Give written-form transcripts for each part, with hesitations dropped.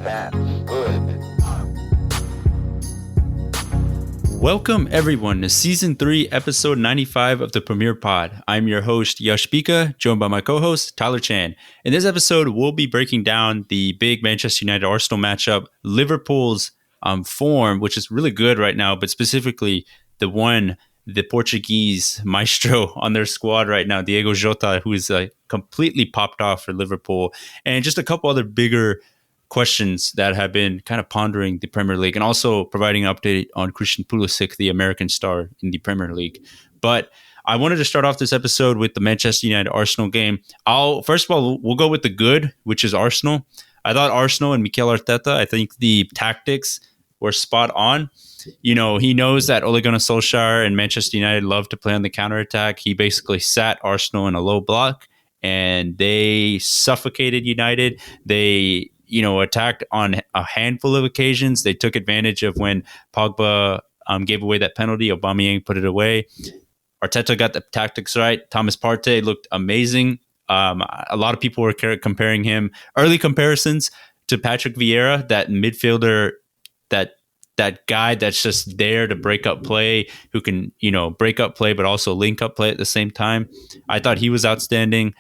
That's good. Welcome everyone to Season 3, Episode 95 of the Premier Pod. I'm your host, Yash Bika, joined by my co-host, Tyler Chan. In this episode, we'll be breaking down the big Manchester United-Arsenal matchup, Liverpool's form, which is really good right now, but specifically the Portuguese maestro on their squad right now, Diego Jota, who is completely popped off for Liverpool, and just a couple other bigger questions that have been kind of pondering the Premier League, and also providing an update on Christian Pulisic, the American star in the Premier League. But I wanted to start off this episode with the Manchester United-Arsenal game. First of all, we'll go with the good, which is Arsenal. I thought Arsenal and Mikel Arteta, I think the tactics were spot on. You know, he knows that Ole Gunnar Solskjaer and Manchester United love to play on the counterattack. He basically sat Arsenal in a low block, and they suffocated United. They attacked on a handful of occasions. They took advantage of when Pogba gave away that penalty. Aubameyang put it away. Arteta got the tactics right. Thomas Partey looked amazing. A lot of people were comparing him, early comparisons, to Patrick Vieira, that midfielder, that guy that's just there to break up play, who can, break up play, but also link up play at the same time. I thought he was outstanding.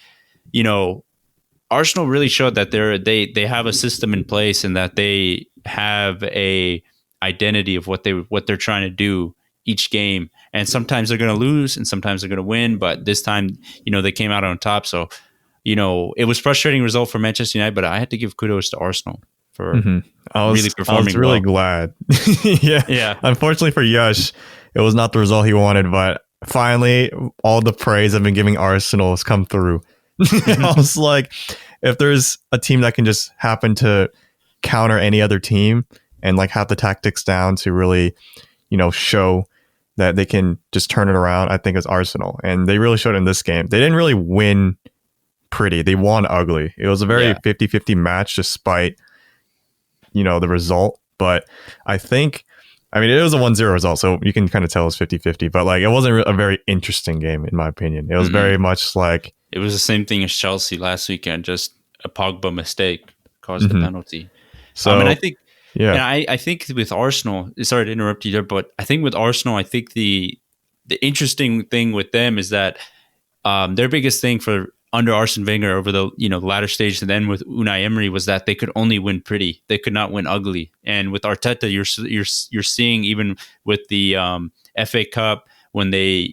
Arsenal really showed that they have a system in place, and that they have a identity of what they're trying to do each game. And sometimes they're going to lose, and sometimes they're going to win. But this time, they came out on top. So, it was a frustrating result for Manchester United, but I had to give kudos to Arsenal for really performing. I was really glad. Yeah. Unfortunately for Yash, it was not the result he wanted. But finally, all the praise I've been giving Arsenal has come through. I was like, if there's a team that can just happen to counter any other team and like have the tactics down to really, show that they can just turn it around, I think it's Arsenal. And they really showed in this game. They didn't really win pretty. They won ugly. It was a very 50-50 match despite, the result. But I think, it was a 1-0 result, so you can kind of tell it's 50-50. But like, it wasn't a very interesting game, in my opinion. It was very much like... It was the same thing as Chelsea last weekend. Just a Pogba mistake caused the penalty. So, I think, I think with Arsenal, sorry to interrupt you there, but I think with Arsenal, I think the interesting thing with them is that their biggest thing for under Arsene Wenger over the latter stage, and then with Unai Emery, was that they could only win pretty. They could not win ugly. And with Arteta, you're seeing, even with the FA Cup, when they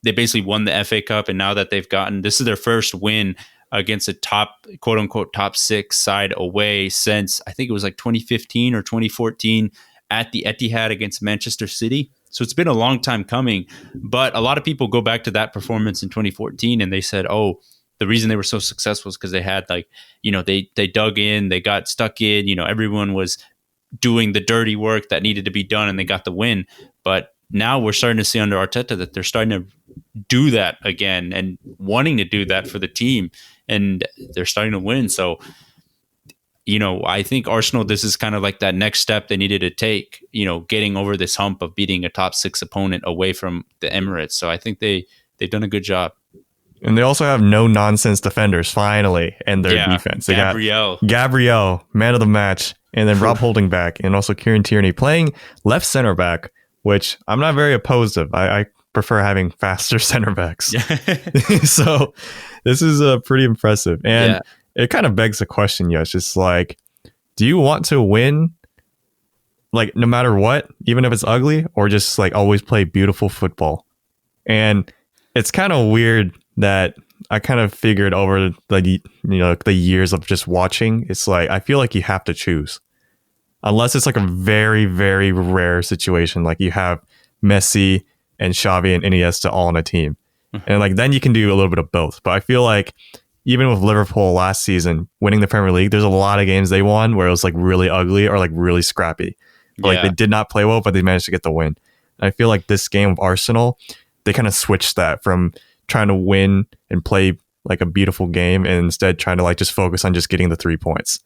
basically won the FA Cup, and now that this is their first win against a top, quote unquote, top 6 side away since I think it was like 2015 or 2014 at the Etihad against Manchester City. So it's been a long time coming, but a lot of people go back to that performance in 2014 and they said, oh, the reason they were so successful is because they had they dug in, they got stuck in, everyone was doing the dirty work that needed to be done, and they got the win. But now we're starting to see under Arteta that they're starting to do that again and wanting to do that for the team, and they're starting to win. So, I think Arsenal, this is kind of like that next step they needed to take, getting over this hump of beating a top 6 opponent away from the Emirates. So I think they've done a good job. And they also have no nonsense defenders finally in their defense. They got Gabriel, man of the match, and then Rob Holding back, and also Kieran Tierney playing left center back, which I'm not very opposed of. I prefer having faster center backs. So this is pretty impressive. And it kind of begs the question, Yash. It's like, do you want to win, like, no matter what, even if it's ugly, or just like always play beautiful football? And it's kind of weird that I kind of figured over the years of just watching, it's like, I feel like you have to choose. Unless it's like a very, very rare situation, like you have Messi and Xavi and Iniesta all on a team. And like, then you can do a little bit of both. But I feel like even with Liverpool last season winning the Premier League, there's a lot of games they won where it was like really ugly or like really scrappy. Like they did not play well, but they managed to get the win. And I feel like this game of Arsenal, they kind of switched that from trying to win and play like a beautiful game, and instead trying to like just focus on just getting the 3 points.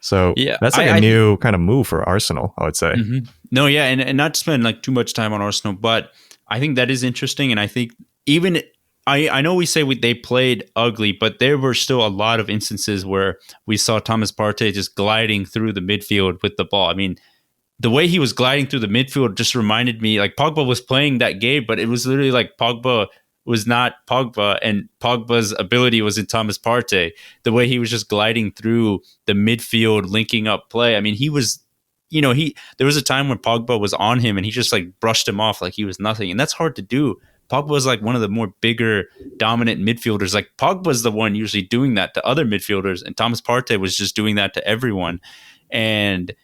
So that's like a new kind of move for Arsenal, I would say. No, and not to spend like too much time on Arsenal, but I think that is interesting. And I think even I know we say they played ugly, but there were still a lot of instances where we saw Thomas Partey just gliding through the midfield with the ball. I mean, the way he was gliding through the midfield just reminded me, like, Pogba was playing that game, but it was literally like Pogba was not Pogba, and Pogba's ability was in Thomas Partey. The way he was just gliding through the midfield, linking up play. I mean, he was, there was a time when Pogba was on him and he just like brushed him off like he was nothing. And that's hard to do. Pogba was like one of the more bigger, dominant midfielders. Like, Pogba's the one usually doing that to other midfielders, and Thomas Partey was just doing that to everyone. And,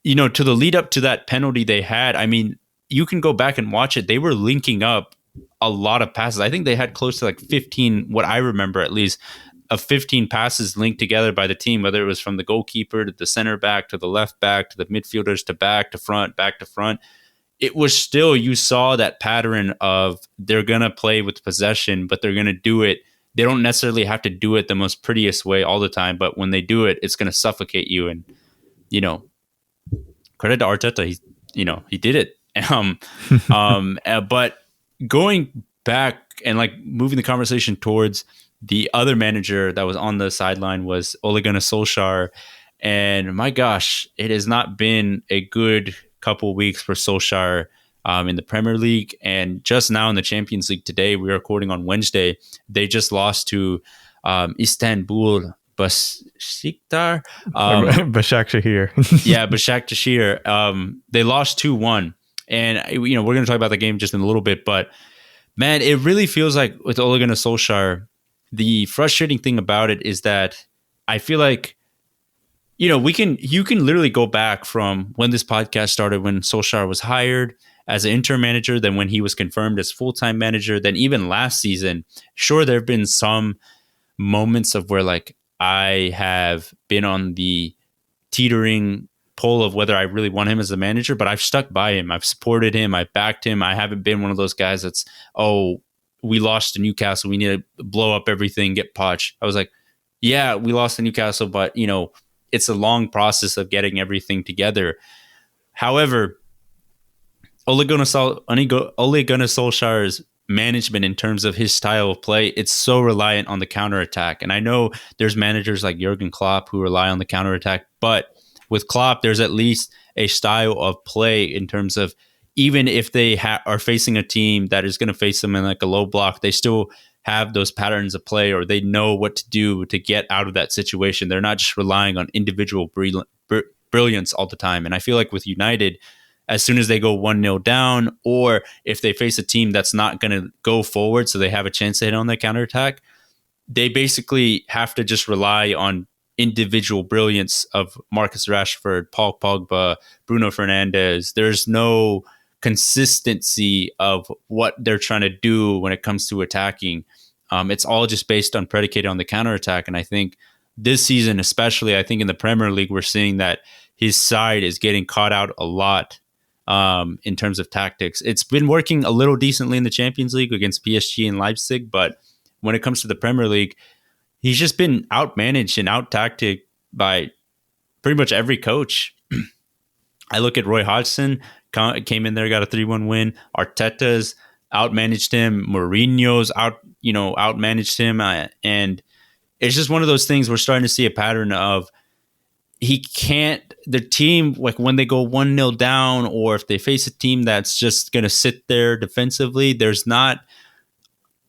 to the lead up to that penalty they had, I mean, you can go back and watch it. They were linking up a lot of passes. I think they had close to like 15, what I remember at least, of 15 passes linked together by the team, whether it was from the goalkeeper to the center back to the left back to the midfielders to back to front. It was still, you saw that pattern of they're going to play with possession, but they're going to do it. They don't necessarily have to do it the most prettiest way all the time, but when they do it, it's going to suffocate you. And, credit to Arteta, he did it. But going back and like moving the conversation towards the other manager that was on the sideline was Ole Gunnar Solskjaer. And my gosh, it has not been a good couple weeks for Solskjaer in the Premier League. And just now in the Champions League today, we're recording on Wednesday, they just lost to Istanbul Başakşehir. Başakşehir. Yeah, Başakşehir. They lost 2-1. And, we're going to talk about the game just in a little bit. But, man, it really feels like with Ole Gunnar Solskjaer, the frustrating thing about it is that I feel like, you can literally go back from when this podcast started, when Solskjaer was hired as an interim manager, then when he was confirmed as full-time manager, then even last season. Sure, there have been some moments of where, like, I have been on the teetering pole of whether I really want him as a manager, but I've stuck by him. I've supported him. I backed him. I haven't been one of those guys that's, we lost to Newcastle, we need to blow up everything, get Poch. I was like, yeah, we lost to Newcastle, but, it's a long process of getting everything together. However, Ole Gunnar Solskjaer's management in terms of his style of play, it's so reliant on the counterattack. And I know there's managers like Jurgen Klopp who rely on the counterattack, but with Klopp, there's at least a style of play in terms of, even if they are facing a team that is going to face them in like a low block, they still have those patterns of play, or they know what to do to get out of that situation. They're not just relying on individual brilliance all the time. And I feel like with United, as soon as they go 1-0 down, or if they face a team that's not going to go forward so they have a chance to hit on the counterattack, they basically have to just rely on individual brilliance of Marcus Rashford, Paul Pogba, Bruno Fernandes. There's no consistency of what they're trying to do when it comes to attacking. It's all just based on predicated on the counterattack. And I think this season, especially, I think in the Premier League, we're seeing that his side is getting caught out a lot in terms of tactics. It's been working a little decently in the Champions League against PSG and Leipzig, but when it comes to the Premier League, he's just been outmanaged and out-tactic by pretty much every coach. I look at Roy Hodgson, came in there, got a 3-1 win. Arteta's outmanaged him. Mourinho's outmanaged him. And it's just one of those things we're starting to see a pattern of. The team, like when they go 1-0 down, or if they face a team that's just going to sit there defensively, there's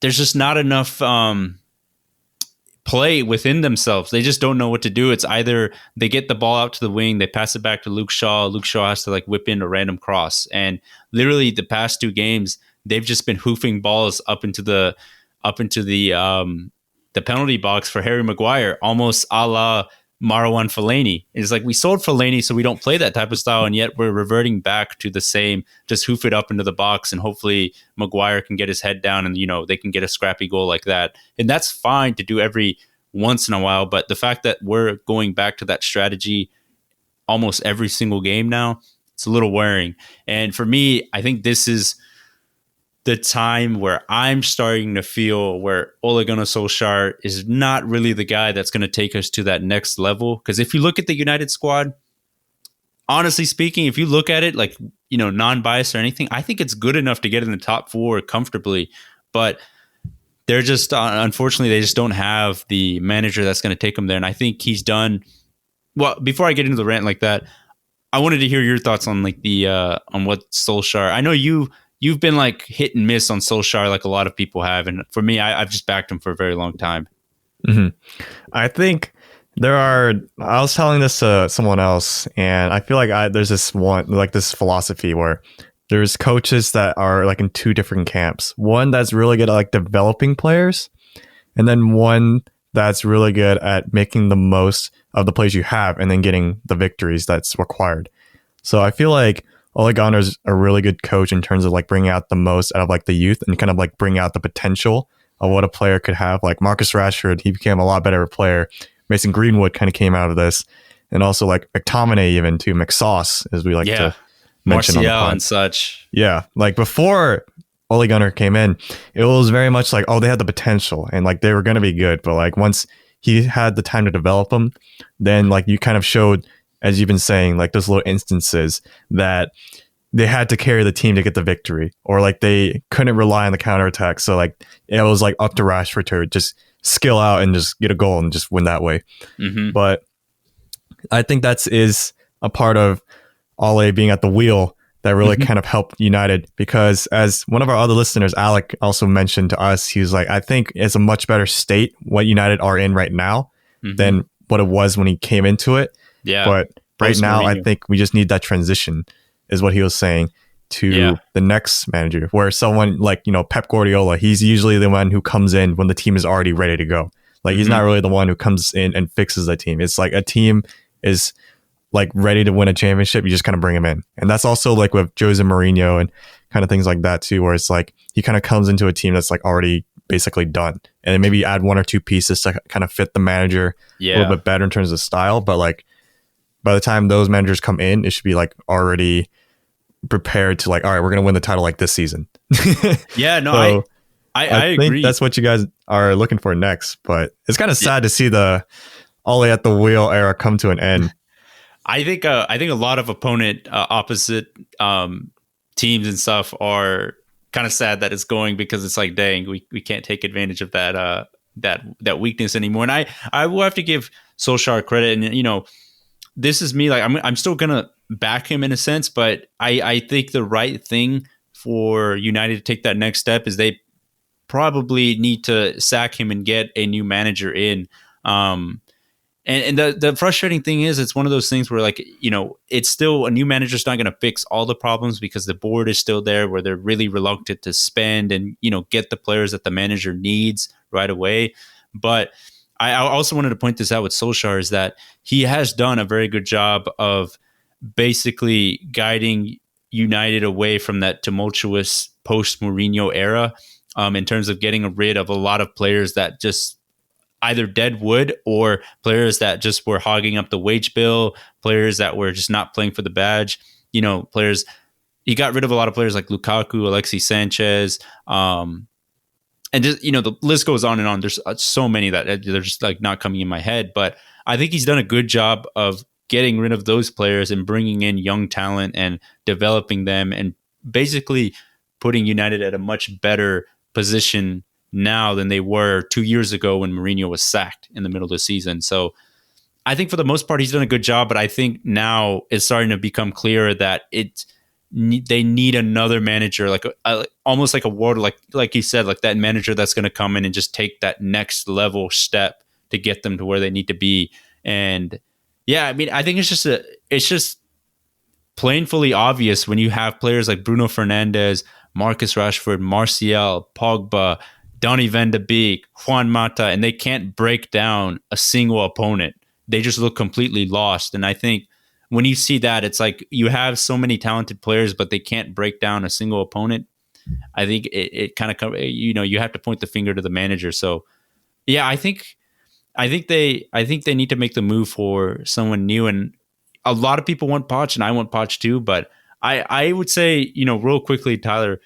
just not enough play within themselves. They just don't know what to do. It's either they get the ball out to the wing, they pass it back to Luke Shaw. Luke Shaw has to like whip in a random cross. And literally the past 2 games, they've just been hoofing balls up into the penalty box for Harry Maguire, almost a la Marwan Fellaini. It's like, we sold Fellaini, so we don't play that type of style, and yet we're reverting back to the same, just hoof it up into the box, and hopefully Maguire can get his head down and, they can get a scrappy goal like that. And that's fine to do every once in a while, but the fact that we're going back to that strategy almost every single game now, it's a little worrying. And for me, I think this is the time where I'm starting to feel where Ole Gunnar Solskjaer is not really the guy that's going to take us to that next level. Because if you look at the United squad, honestly speaking, if you look at it like, non-biased or anything, I think it's good enough to get in the top 4 comfortably. But they're just unfortunately they just don't have the manager that's going to take them there. And I think he's done well. Before I get into the rant like that, I wanted to hear your thoughts on like the on what Solskjaer. I know you've been like hit and miss on Solskjaer like a lot of people have, and for me, I've just backed him for a very long time. Mm-hmm. I think I was telling this to someone else, and I feel like there's this philosophy where there's coaches that are like in two different camps. One that's really good at like developing players, and then one that's really good at making the most of the players you have and then getting the victories that's required. So I feel like Ole Gunnar's a really good coach in terms of like bringing out the most out of like the youth and kind of like bring out the potential of what a player could have. Like Marcus Rashford, he became a lot better player. Mason Greenwood kind of came out of this. And also like McTominay even too, McSauce, as we like to mention on the pod. And such. Yeah. Like before Ole Gunnar came in, it was very much like, oh, they had the potential and like they were going to be good. But like once he had the time to develop them, then like you kind of showed, as you've been saying, like those little instances that they had to carry the team to get the victory, or like they couldn't rely on the counterattack. So like it was like up to Rashford to just skill out and just get a goal and just win that way. Mm-hmm. But I think that is a part of Ole being at the wheel that really kind of helped United, because as one of our other listeners, Alec, also mentioned to us, he was like, I think it's a much better state what United are in right now than what it was when he came into it. Yeah. But right now, I think we just need that transition, is what he was saying, to the next manager, where someone like, Pep Guardiola, he's usually the one who comes in when the team is already ready to go. Like he's not really the one who comes in and fixes the team. It's like a team is like ready to win a championship, you just kind of bring him in. And that's also like with Jose Mourinho and kind of things like that too, where it's like he kind of comes into a team that's like already basically done, and then maybe add one or two pieces to kind of fit the manager a little bit better in terms of style. But like by the time those managers come in, it should be like already prepared to like, all right, we're going to win the title like this season. So I agree. Think that's what you guys are looking for next, but it's kind of sad to see the Ole at the wheel era come to an end. I think a lot of opposite teams and stuff are kind of sad that it's going, because it's like, dang, we can't take advantage of that weakness anymore. And I will have to give Solskjaer credit, and this is me, like I'm still gonna back him in a sense, but I think the right thing for United to take that next step is they probably need to sack him and get a new manager in. And the frustrating thing is, it's one of those things where, like, it's still, a new manager's not going to fix all the problems, because the board is still there where they're really reluctant to spend and, get the players that the manager needs right away. But I also wanted to point this out with Solskjaer, is that he has done a very good job of basically guiding United away from that tumultuous post-Mourinho era, in terms of getting rid of a lot of players that just either dead wood, or players that just were hogging up the wage bill, players that were just not playing for the badge. Players, he got rid of a lot of players like Lukaku, Alexis Sanchez, and just, the list goes on and on. There's so many that they're just like not coming in my head, but I think he's done a good job of getting rid of those players and bringing in young talent and developing them, and basically putting United at a much better position now than they were 2 years ago when Mourinho was sacked in the middle of the season. So I think for the most part, he's done a good job, but I think now it's starting to become clearer that they need another manager, like almost like a world, like you said, like that manager that's going to come in and just take that next level step to get them to where they need to be. And yeah, I mean, I think it's just plainly obvious when you have players like Bruno Fernandes, Marcus Rashford, Martial, Pogba, Donny van de Beek, Juan Mata, and they can't break down a single opponent. They just look completely lost. And I think when you see that, it's like you have so many talented players, but they can't break down a single opponent. I think it kind of, you have to point the finger to the manager. So yeah, I think they need to make the move for someone new. And a lot of people want Poch, and I want Poch too. But I would say, real quickly, Tyler,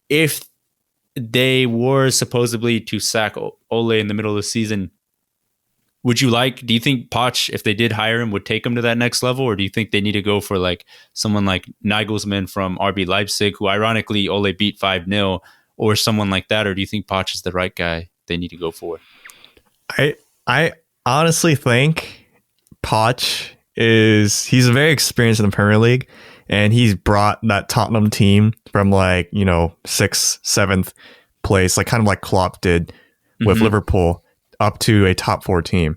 if they were supposedly to sack Ole in the middle of the season, do you think Poch, if they did hire him, would take him to that next level? Or do you think they need to go for like someone like Nagelsmann from RB Leipzig, who ironically Ole beat 5-0, or someone like that? Or do you think Poch is the right guy they need to go for? I honestly think Poch he's very experienced in the Premier League, and he's brought that Tottenham team from 6th, 7th place, kind of like Klopp did with Liverpool, up to a top 4 team.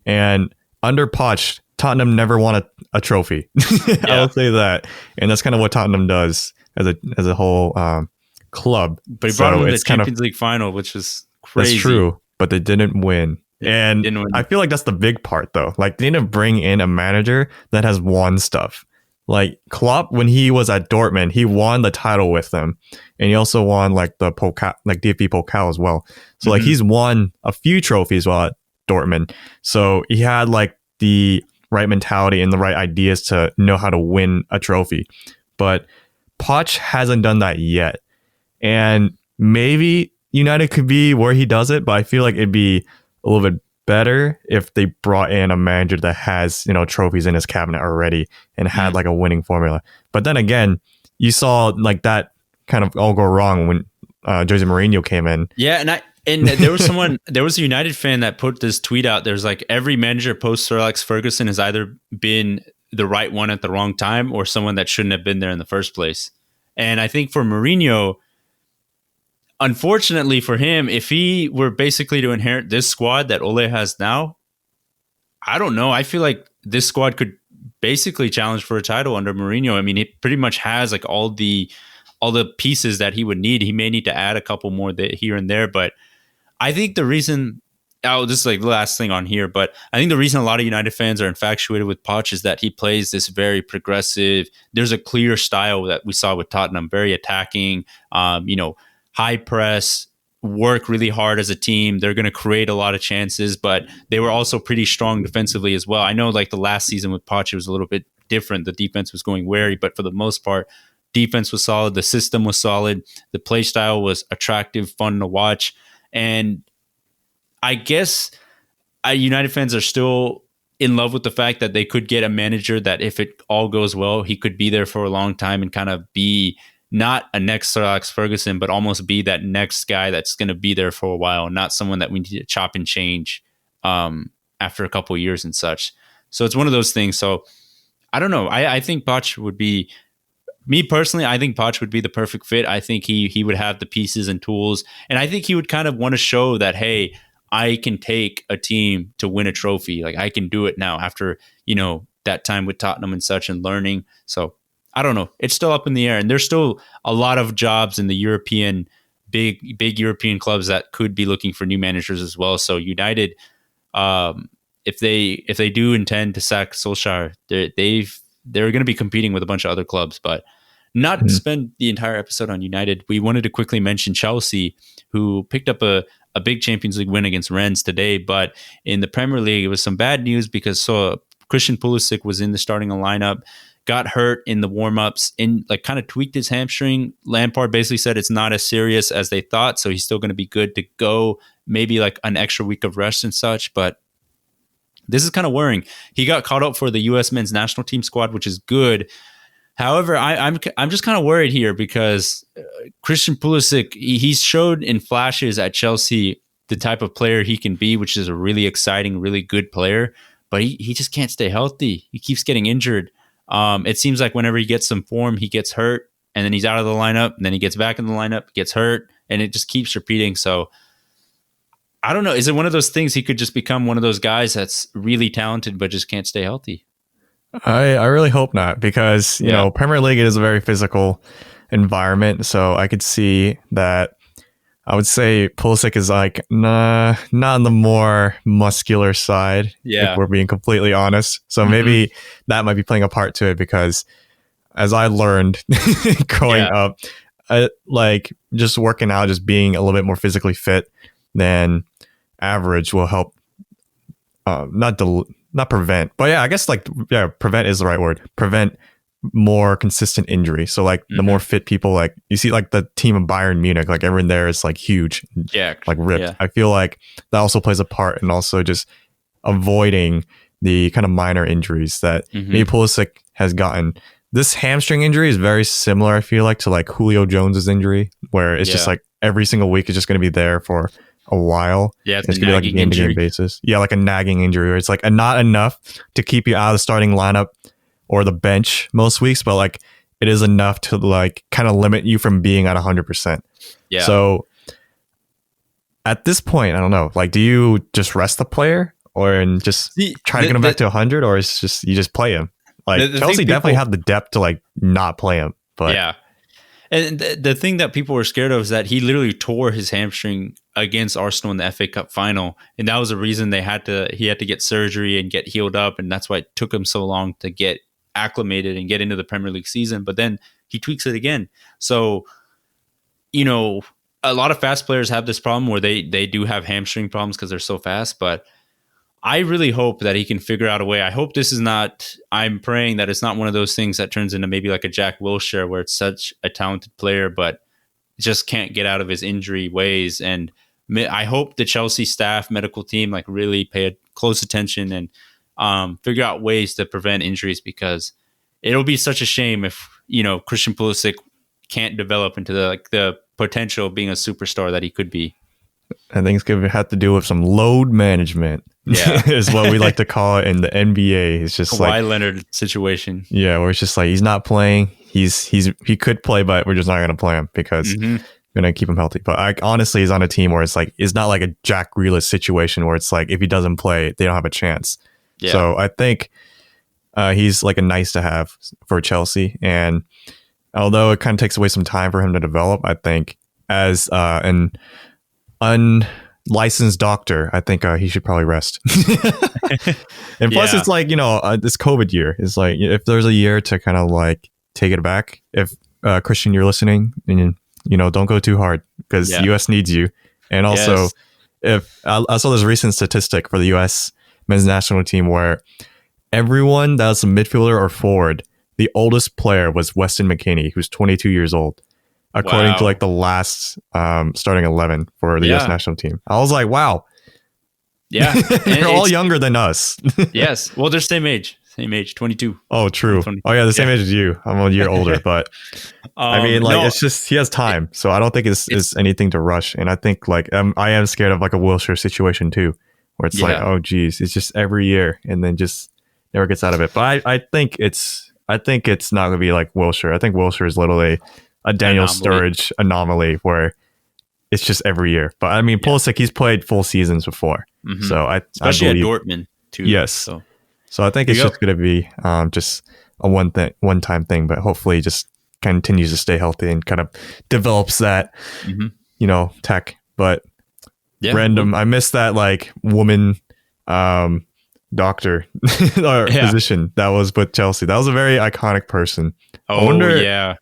And under Poch, Tottenham never won a trophy. I will say that. And that's kind of what Tottenham does as a whole club. But he brought them to the Champions League final, which was crazy. That's true, but they didn't win. And I feel like that's the big part, though. They didn't bring in a manager that has won stuff. Klopp, when he was at Dortmund, he won the title with them, and he also won the Pokal, DFB Pokal as well. So he's won a few trophies while at Dortmund. So he had the right mentality and the right ideas to know how to win a trophy. But Poch hasn't done that yet, and maybe United could be where he does it. But I feel like it'd be a little bit better if they brought in a manager that has trophies in his cabinet already and had a winning formula. But then again, you saw that kind of all go wrong when Jose Mourinho came in. Yeah, and there was a United fan that put this tweet out. There's every manager post Sir Alex Ferguson has either been the right one at the wrong time or someone that shouldn't have been there in the first place. And I think for Mourinho, unfortunately for him, if he were basically to inherit this squad that Ole has now, I don't know. I feel like this squad could basically challenge for a title under Mourinho. I mean, it pretty much has all the pieces that he would need. He may need to add a couple more here and there, but I think the reason, this is the last thing on here, but I think the reason a lot of United fans are infatuated with Poch is that he plays this very progressive. There's a clear style that we saw with Tottenham, very attacking, high press, work really hard as a team. They're going to create a lot of chances, but they were also pretty strong defensively as well. I know the last season with Poch, it was a little bit different. The defense was going wary, but for the most part, defense was solid. The system was solid. The play style was attractive, fun to watch. And I guess United fans are still in love with the fact that they could get a manager that if it all goes well, he could be there for a long time and kind of be not a next Sir Alex Ferguson, but almost be that next guy that's going to be there for a while, not someone that we need to chop and change after a couple of years and such. So it's one of those things. So I don't know. I think Poch would be, me personally, I think Poch would be the perfect fit. I think he would have the pieces and tools, and I think he would kind of want to show that, hey, I can take a team to win a trophy. I can do it now after, that time with Tottenham and such and learning. So I don't know. It's still up in the air, and there's still a lot of jobs in the European, big European clubs that could be looking for new managers as well. So United, if they do intend to sack Solskjaer, they're going to be competing with a bunch of other clubs. But not to spend the entire episode on United, we wanted to quickly mention Chelsea, who picked up a big Champions League win against Rennes today. But in the Premier League, it was some bad news because Christian Pulisic was in the starting lineup, got hurt in the warm-ups, kind of tweaked his hamstring. Lampard basically said it's not as serious as they thought, so he's still going to be good to go, maybe an extra week of rest and such. But this is kind of worrying. He got called up for the U.S. men's national team squad, which is good. However, I'm just kind of worried here because Christian Pulisic, he's showed in flashes at Chelsea the type of player he can be, which is a really exciting, really good player. But he just can't stay healthy. He keeps getting injured. It seems like whenever he gets some form, he gets hurt, and then he's out of the lineup, and then he gets back in the lineup, gets hurt, and it just keeps repeating. So I don't know. Is it one of those things he could just become one of those guys that's really talented but just can't stay healthy? I really hope not, because you know, Premier League is a very physical environment, so I could see that. I would say Pulisic is not on the more muscular side, if we're being completely honest. So maybe that might be playing a part to it, because as I learned growing up, just working out, just being a little bit more physically fit than average will help not prevent, but I guess prevent is the right word. Prevent more consistent injury. So the more fit people, you see the team of Bayern Munich, everyone there is huge, ripped. I feel like that also plays a part in also just avoiding the kind of minor injuries that maybe Pulisic has gotten. This hamstring injury is very similar, I feel like, to Julio Jones's injury, where it's just every single week is just going to be there for a while. Yeah, it's going to be like a game-to-game basis. Yeah, like a nagging injury where it's like not enough to keep you out of the starting lineup or the bench most weeks, but like it is enough to like kind of limit you from being at 100%. Yeah. So at this point, I don't know. Like, do you just rest the player or just try to get him back to 100, or it's just you just play him? Like Chelsea definitely have the depth to like not play him, but yeah. And the thing that people were scared of is that he literally tore his hamstring against Arsenal in the FA Cup final, and that was the reason he had to get surgery and get healed up, and that's why it took him so long to get acclimated and get into the Premier League season. But then he tweaks it again. So, you know, a lot of fast players have this problem where they do have hamstring problems because they're so fast, but I really hope that he can figure out a way. I hope this is not, I'm praying that it's not one of those things that turns into maybe like a Jack Wilshere where it's such a talented player, but just can't get out of his injury ways. And I hope the Chelsea staff, medical team, like really pay close attention and figure out ways to prevent injuries, because it'll be such a shame if, you know, Christian Pulisic can't develop into the potential of being a superstar that he could be. I think it's going to have to do with some load management. Yeah, is what we like to call it in the NBA. It's just Kawhi like Leonard situation. Yeah, where it's just like he's not playing. He could play, but we're just not going to play him because we're going to keep him healthy. But honestly, he's on a team where it's like it's not like a Jack Grealish situation where it's like if he doesn't play, they don't have a chance. Yeah. So I think he's like a nice to have for Chelsea. And although it kind of takes away some time for him to develop, I think as an unlicensed doctor, I think he should probably rest. And plus, it's like, you know, this COVID year is like, if there's a year to kind of like take it back, if Christian, you're listening, and you know, don't go too hard because the US needs you. And also, if I saw this recent statistic for the US men's national team where everyone that's a midfielder or forward, the oldest player was Weston McKennie, who's 22 years old. According to like the last starting 11 for the US national team. I was like, wow. Yeah. They're all younger than us. Yes. Well, they're same age, 22. Oh, true. Oh, yeah. The same age as you. I'm a year older, but I mean, like, it's just, he has time. So I don't think it's anything to rush. And I think like, I am scared of like a Wilshere situation too, where it's like, oh, geez, it's just every year and then just never gets out of it. But I think it's not going to be like Wilshere. I think Wilshere is literally a Daniel Sturridge anomaly where it's just every year. But I mean, Pulisic, he's played full seasons before. So especially at Dortmund too. Yes. So I think it's just going to be just a one-time thing, but hopefully just continues to stay healthy and kind of develops that, you know, tech. But random, I missed that like woman doctor or position that was with Chelsea. That was a very iconic person. Oh, I wonder,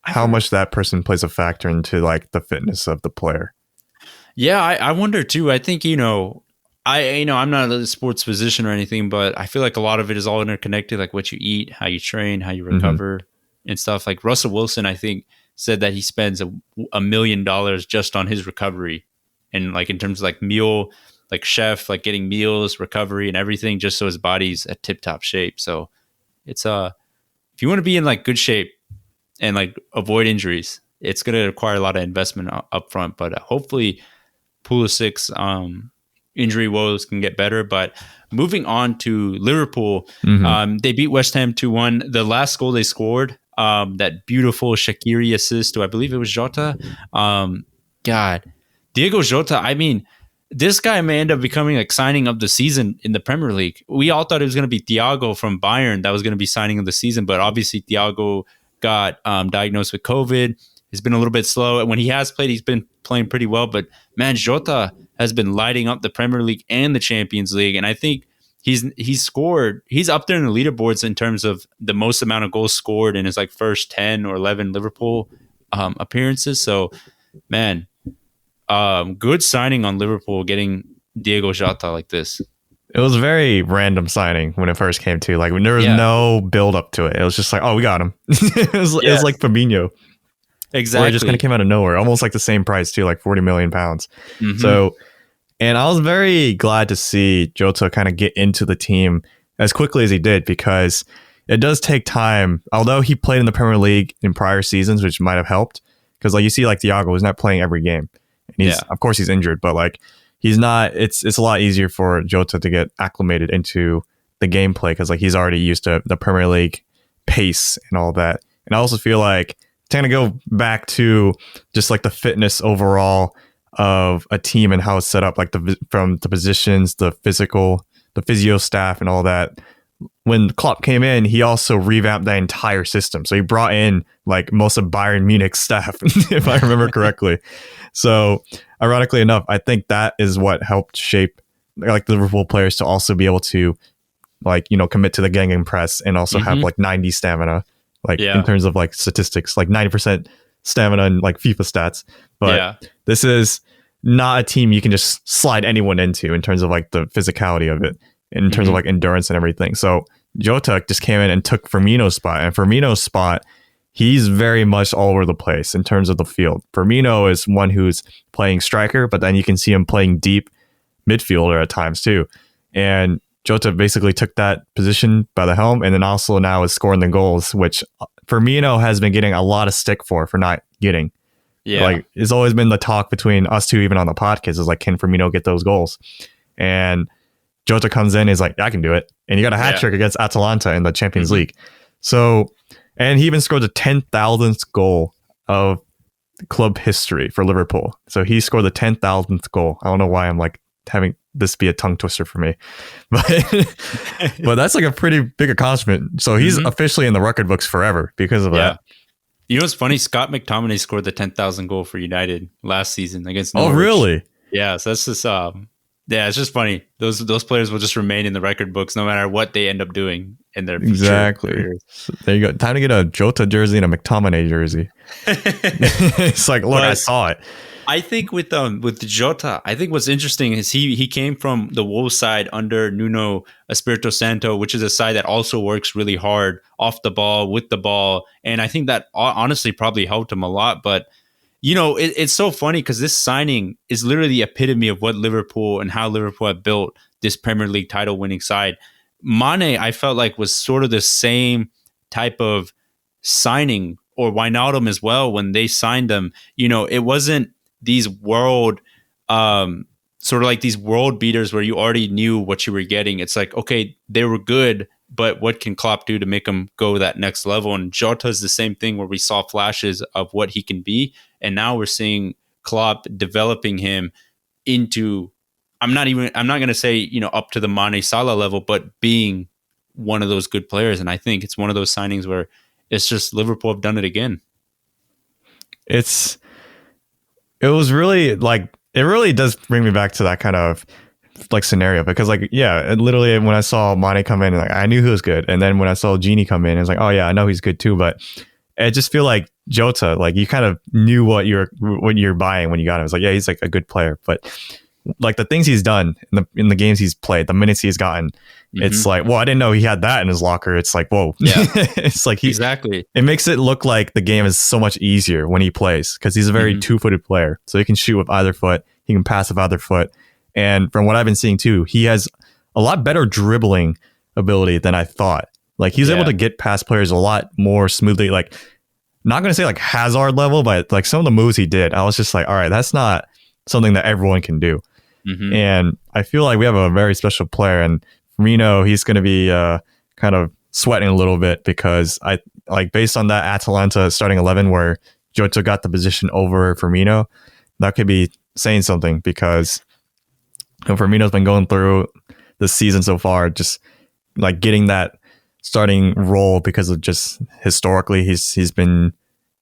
how much that person plays a factor into like the fitness of the player. Yeah, I wonder too. I think, you know, I'm not a sports physician or anything, but I feel like a lot of it is all interconnected, like what you eat, how you train, how you recover and stuff. Like Russell Wilson, I think, said that he spends $1 million just on his recovery. And like in terms of like meal, like chef, like getting meals, recovery and everything, just so his body's at tip top shape. So it's if you want to be in like good shape and like avoid injuries, it's going to require a lot of investment up front. But hopefully Pulisic's injury woes can get better. But moving on to Liverpool, they beat West Ham 2-1. The last goal they scored, that beautiful Shaqiri assist to, I believe it was Jota. God, Diego Jota, I mean, this guy may end up becoming like signing of the season in the Premier League. We all thought it was going to be Thiago from Bayern that was going to be signing of the season, but obviously Thiago got diagnosed with COVID. He's been a little bit slow. And when he has played, he's been playing pretty well. But man, Jota has been lighting up the Premier League and the Champions League. And I think he's up there in the leaderboards in terms of the most amount of goals scored in his like first 10 or 11 Liverpool appearances. So, man, good signing on Liverpool getting Diego Jota like this. It was a very random signing when it first came to. Like when there was no build up to it. It was just like, oh, we got him. it was like Fabinho. Exactly. It just kind of came out of nowhere. Almost like the same price too, like 40 million pounds. So, and I was very glad to see Jota kind of get into the team as quickly as he did, because it does take time. Although he played in the Premier League in prior seasons, which might have helped, because like you see like Thiago is not playing every game, and he's of course he's injured, but like he's not. It's a lot easier for Jota to get acclimated into the gameplay because like he's already used to the Premier League pace and all that. And I also feel like to kind of go back to just like the fitness overall of a team and how it's set up, like from the positions, the physical, the physio staff and all that. When Klopp came in, he also revamped that entire system. So he brought in like most of Bayern Munich's staff, if I remember correctly. So ironically enough, I think that is what helped shape like the Liverpool players to also be able to like, you know, commit to the gegenpress and also have like 90 stamina, like in terms of like statistics, like 90% stamina and like FIFA stats. But this is not a team you can just slide anyone into in terms of like the physicality of it, in terms of like endurance and everything. So Jota just came in and took Firmino's spot, and Firmino's spot, he's very much all over the place in terms of the field. Firmino is one who's playing striker, but then you can see him playing deep midfielder at times too. And Jota basically took that position by the helm, and then also now is scoring the goals, which Firmino has been getting a lot of stick for not getting. Yeah. Like it's always been the talk between us two, even on the podcast, is like, can Firmino get those goals? And Jota comes in, is like, I can do it. And he got a hat trick against Atalanta in the Champions League. So, and he even scored the 10,000th goal of club history for Liverpool. So he scored the 10,000th goal. I don't know why I'm like having this be a tongue twister for me, but but that's like a pretty big accomplishment. So he's officially in the record books forever because of that. You know what's funny? Scott McTominay scored the 10,000 goal for United last season against Norwich. Oh, really? Yeah. So that's just it's just funny. Those players will just remain in the record books no matter what they end up doing in their future careers. So there you go. Time to get a Jota jersey and a McTominay jersey. It's like, look, I saw it. I think with Jota, I think what's interesting is he came from the Wolves side under Nuno Espirito Santo, which is a side that also works really hard off the ball, with the ball. And I think that honestly probably helped him a lot. But, you know, it's so funny because this signing is literally the epitome of what Liverpool and how Liverpool have built this Premier League title winning side. Mane, I felt like, was sort of the same type of signing, or Wijnaldum as well. When they signed them, you know, it wasn't these world sort of like these world beaters where you already knew what you were getting. It's like, okay, they were good, but what can Klopp do to make them go that next level? And Jota is the same thing, where we saw flashes of what he can be, and now we're seeing Klopp developing him into, I'm not going to say, you know, up to the Mane Salah level, but being one of those good players. And I think it's one of those signings where it's just Liverpool have done it again. It was really like, it really does bring me back to that kind of like scenario, because like, yeah, literally when I saw Mane come in, like I knew he was good. And then when I saw Genie come in, it was like, oh yeah, I know he's good too. But I just feel like Jota, like you kind of knew what you're buying when you got him. It was like, yeah, he's like a good player. But like the things he's done in the games he's played, the minutes he's gotten, it's like, well, I didn't know he had that in his locker. It's like, whoa. Yeah. It's like exactly. It makes it look like the game is so much easier when he plays, because he's a very two-footed player. So he can shoot with either foot, he can pass with either foot. And from what I've been seeing too, he has a lot better dribbling ability than I thought. Like he's able to get past players a lot more smoothly. Like, not going to say like Hazard level, but like some of the moves he did, I was just like, all right, that's not something that everyone can do. And I feel like we have a very special player, and Firmino, he's going to be kind of sweating a little bit, because I like, based on that Atalanta starting 11 where Jota got the position over Firmino, that could be saying something, because you know, Firmino's been going through the season so far, just like getting that starting role because of just historically he's been,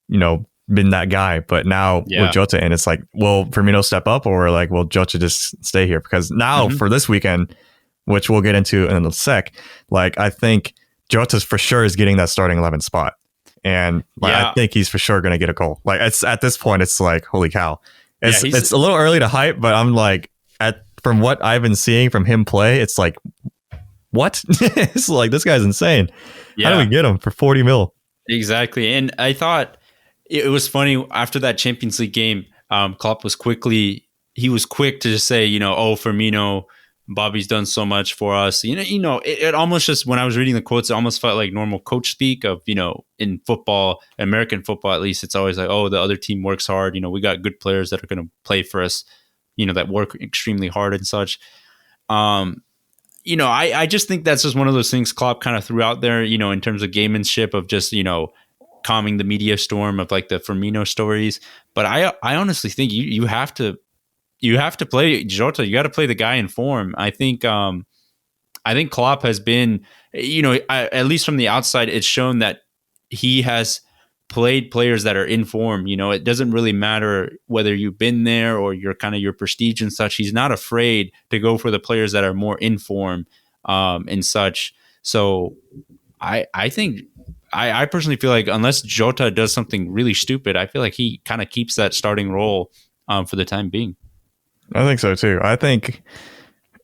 you know, been that guy. But now with Jota in, it's like, will Firmino step up, or like, will Jota just stay here? Because now for this weekend, which we'll get into in a sec, like I think Jota's for sure is getting that starting 11 spot. And like, I think he's for sure going to get a goal. Like it's at this point, it's like, holy cow. It's a little early to hype, but I'm like, from what I've been seeing from him play, it's like, what? It's like, this guy's insane. How do we get him for 40 mil? Exactly. And I thought it was funny after that Champions League game, Klopp was quick to just say, you know, oh, Firmino Bobby's done so much for us. It almost just, when I was reading the quotes, it almost felt like normal coach speak of, in football, American football at least, it's always like, oh, the other team works hard. We got good players that are going to play for us, that work extremely hard and such. I just think that's just one of those things Klopp kind of threw out there, in terms of gamemanship of just, calming the media storm of like the Firmino stories. But I honestly think you have to play Jota. You got to play the guy in form. I think Klopp has been, at least from the outside, it's shown that he has played players that are in form. It doesn't really matter whether you've been there or your prestige and such. He's not afraid to go for the players that are more in form and such. So I think I personally feel like unless Jota does something really stupid, I feel like he kind of keeps that starting role for the time being. I think so too. I think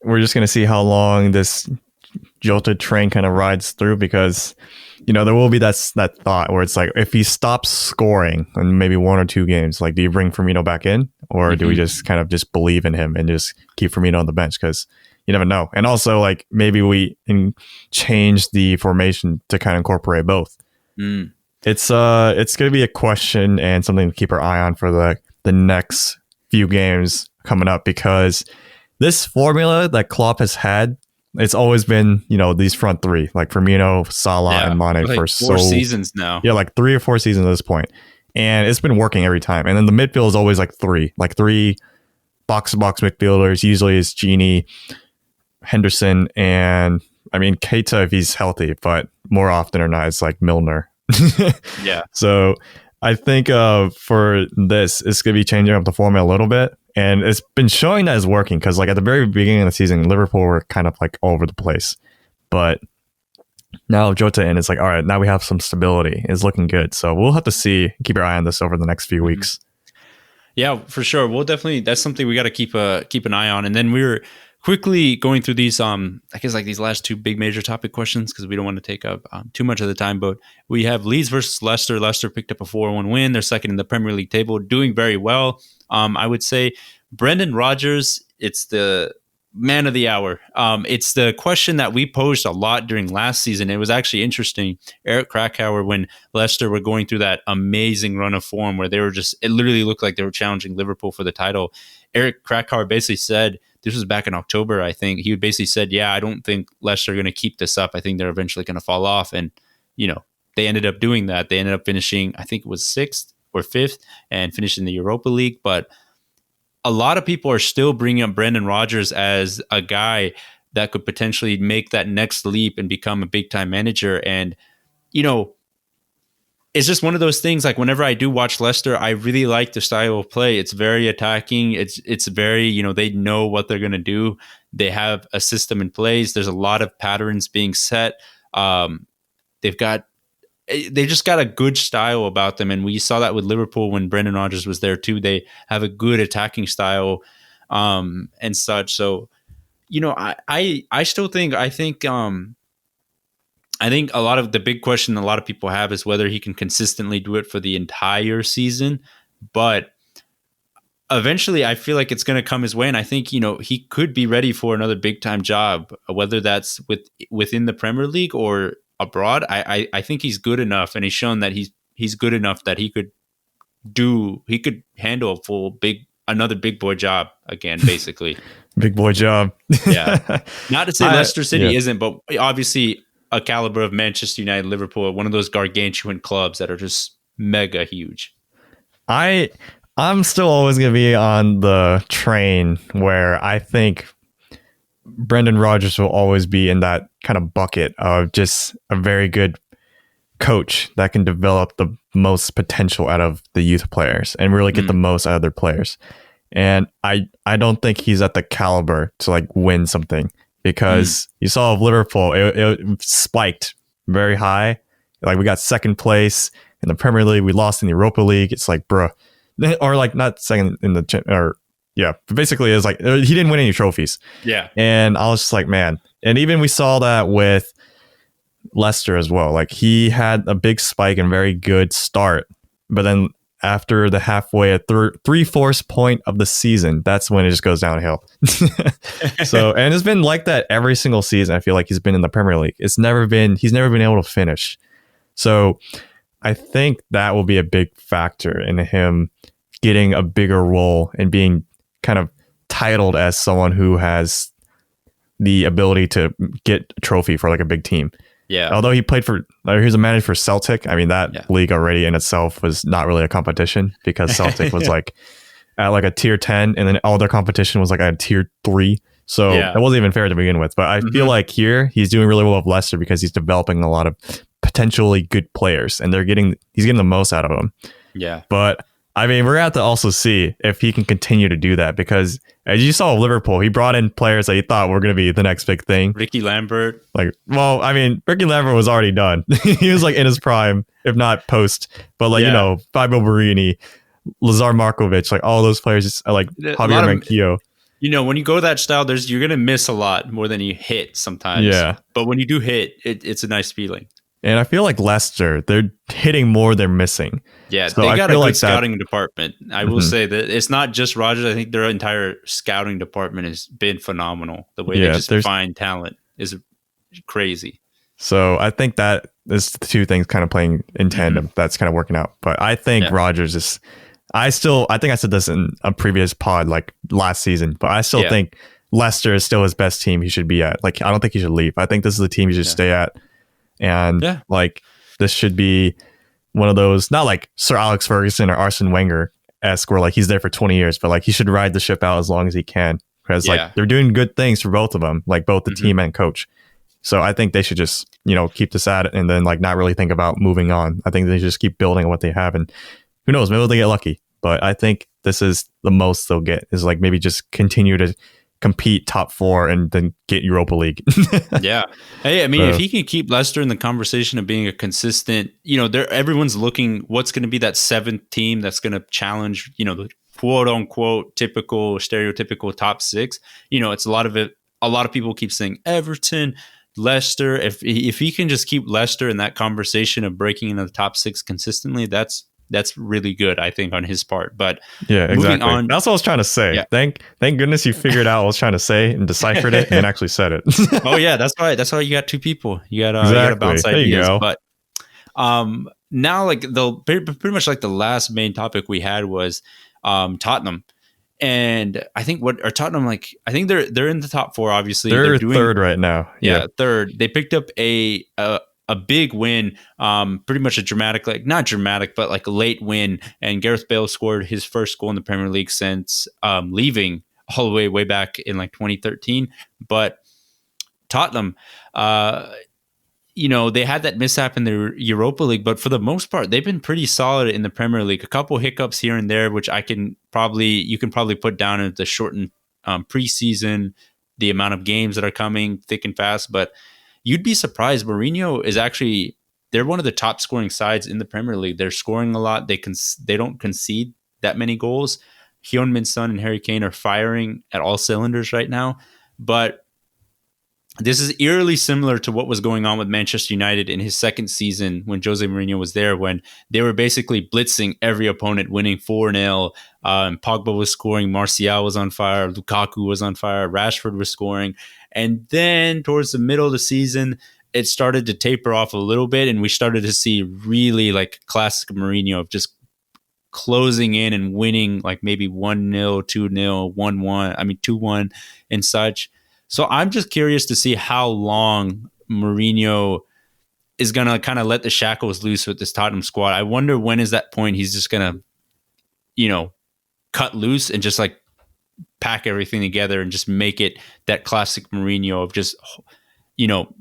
we're just going to see how long this Jota train kind of rides through, because there will be that thought where it's like, if he stops scoring in maybe 1 or 2 games, like, do you bring Firmino back in, or do we just kind of just believe in him and just keep Firmino on the bench? Because you never know. And also, like, maybe we can change the formation to kind of incorporate both. It's going to be a question and something to keep our eye on for the next few games coming up, because this formula that Klopp has had, it's always been, these front three, like Firmino, Salah, and Mane like for 4 seasons now. Yeah, like 3 or 4 seasons at this point. And it's been working every time. And then the midfield is always like three box-to-box midfielders. Usually it's Gini, Henderson, and Keita if he's healthy, but more often or not, it's like Milner. Yeah. So I think for this, it's going to be changing up the formula a little bit. And it's been showing that it's working, because like at the very beginning of the season, Liverpool were kind of like all over the place. But now Jota in, it's like, all right, now we have some stability. It's looking good. So we'll have to keep our eye on this over the next few weeks. Yeah, for sure. We'll definitely, that's something we got to keep an eye on. And then we're quickly going through these, I guess like these last 2 big major topic questions, because we don't want to take up too much of the time. But we have Leeds versus Leicester. Leicester picked up a 4-1 win. They're second in the Premier League table, doing very well. I would say Brendan Rodgers, it's the man of the hour. It's the question that we posed a lot during last season. It was actually interesting. Eric Krakauer, when Leicester were going through that amazing run of form where they were just, it literally looked like they were challenging Liverpool for the title. Eric Krakauer basically said, this was back in October, I think, he basically said, yeah, I don't think Leicester are going to keep this up. I think they're eventually going to fall off. And, they ended up doing that. They ended up finishing, I think it was 6th or 5th, and finished in the Europa League. But a lot of people are still bringing up Brendan Rodgers as a guy that could potentially make that next leap and become a big time manager. And, it's just one of those things, like whenever I do watch Leicester, I really like the style of play. It's very attacking. It's very, they know what they're going to do. They have a system in place. There's a lot of patterns being set. They've just got a good style about them. And we saw that with Liverpool when Brendan Rodgers was there too. They have a good attacking style and such. So, I still think, I think a lot of the big question a lot of people have is whether he can consistently do it for the entire season. But eventually I feel like it's going to come his way. And I think, he could be ready for another big time job, whether that's within the Premier League or abroad. I think he's good enough, and he's shown that he's good enough that he could handle another big boy job again, basically. Big boy job. Yeah. Not to say Leicester City isn't, but obviously a caliber of Manchester United, Liverpool, one of those gargantuan clubs that are just mega huge. I'm still always going to be on the train where I think Brendan Rodgers will always be in that kind of bucket of just a very good coach that can develop the most potential out of the youth players and really get the most out of their players. And I don't think he's at the caliber to like win something, because you saw of Liverpool, it spiked very high. Like we got 2nd place in the Premier League. We lost in the Europa League. It's like, bruh. Or like not second in the, or yeah, but basically it's like he didn't win any trophies. Yeah. And I was just like, man. And even we saw that with Leicester as well. Like he had a big spike and very good start, but then after the halfway at 3/4 point of the season, that's when it just goes downhill. So, and it's been like that every single season. I feel like he's been in the Premier League. He's never been able to finish. So I think that will be a big factor in him getting a bigger role and being kind of titled as someone who has the ability to get a trophy for like a big team. Yeah. Although he was a manager for Celtic. I mean, that league already in itself was not really a competition because Celtic was like at like a tier 10 and then all their competition was like at a tier 3. So it wasn't even fair to begin with. But I feel like here he's doing really well with Leicester because he's developing a lot of potentially good players and he's getting the most out of them. Yeah. But I mean, we're going to have to also see if he can continue to do that because as you saw with Liverpool, he brought in players that he thought were going to be the next big thing. Ricky Lambert. Ricky Lambert was already done. He was like in his prime, if not post. But Fabio Borini, Lazar Markovic, like all those players, like Javier Manquillo. When you go that style, you're going to miss a lot more than you hit sometimes. Yeah. But when you do hit, it's a nice feeling. And I feel like Leicester, they're hitting more they're missing. Yeah, so they got a good scouting department. I will say that it's not just Rodgers. I think their entire scouting department has been phenomenal. The way they just find talent is crazy. So I think that is the two things kind of playing in tandem. That's kind of working out. But I think Rodgers is... I think I said this in a previous pod like last season, but I still think Leicester is still his best team he should be at. Like, I don't think he should leave. I think this is the team he should stay at. And like this should be one of those, not like Sir Alex Ferguson or Arsene Wenger-esque where like he's there for 20 years, but like he should ride the ship out as long as he can because like they're doing good things for both of them, like both the team and coach. So I think they should just, keep this at it and then like not really think about moving on. I think they should just keep building on what they have and who knows, maybe they'll get lucky. But I think this is the most they'll get is like maybe just continue to compete top 4 and then get Europa League. Yeah. Hey, I mean, if he can keep Leicester in the conversation of being a consistent, everyone's looking what's going to be that 7th team that's going to challenge, the quote unquote typical stereotypical top 6. It's a lot of people keep saying Everton, Leicester. If he can just keep Leicester in that conversation of breaking into the top 6 consistently, that's really good, I think, on his part. But yeah, exactly. That's what I was trying to say. Yeah. Thank goodness you figured out what I was trying to say and deciphered it and actually said it. Oh yeah, that's right. That's why you got 2 people. You got to bounce ideas. But now, like pretty much like the last main topic we had was Tottenham, and I think what are Tottenham like? I think they're in the top 4. Obviously, they're doing, 3rd right now. Yeah, 3rd. They picked up a big win, pretty much a dramatic, like not dramatic, but like a late win. And Gareth Bale scored his first goal in the Premier League since leaving all the way back in like 2013. But Tottenham, they had that mishap in the Europa League, but for the most part, they've been pretty solid in the Premier League. A couple hiccups here and there, which you can probably put down as the shortened preseason, the amount of games that are coming thick and fast, but you'd be surprised. Mourinho is actually, they're one of the top scoring sides in the Premier League. They're scoring a lot. They don't concede that many goals. Heung-min Son and Harry Kane are firing at all cylinders right now. But this is eerily similar to what was going on with Manchester United in his second season when Jose Mourinho was there, when they were basically blitzing every opponent, winning 4-0. Pogba was scoring. Martial was on fire. Lukaku was on fire. Rashford was scoring. And then towards the middle of the season, it started to taper off a little bit, and we started to see really like classic Mourinho of just closing in and winning like maybe 1-0, 2-0, 1-1, 2-1 and such. So I'm just curious to see how long Mourinho is going to kind of let the shackles loose with this Tottenham squad. I wonder when is that point he's just going to, cut loose and just like pack everything together and just make it that classic Mourinho of just,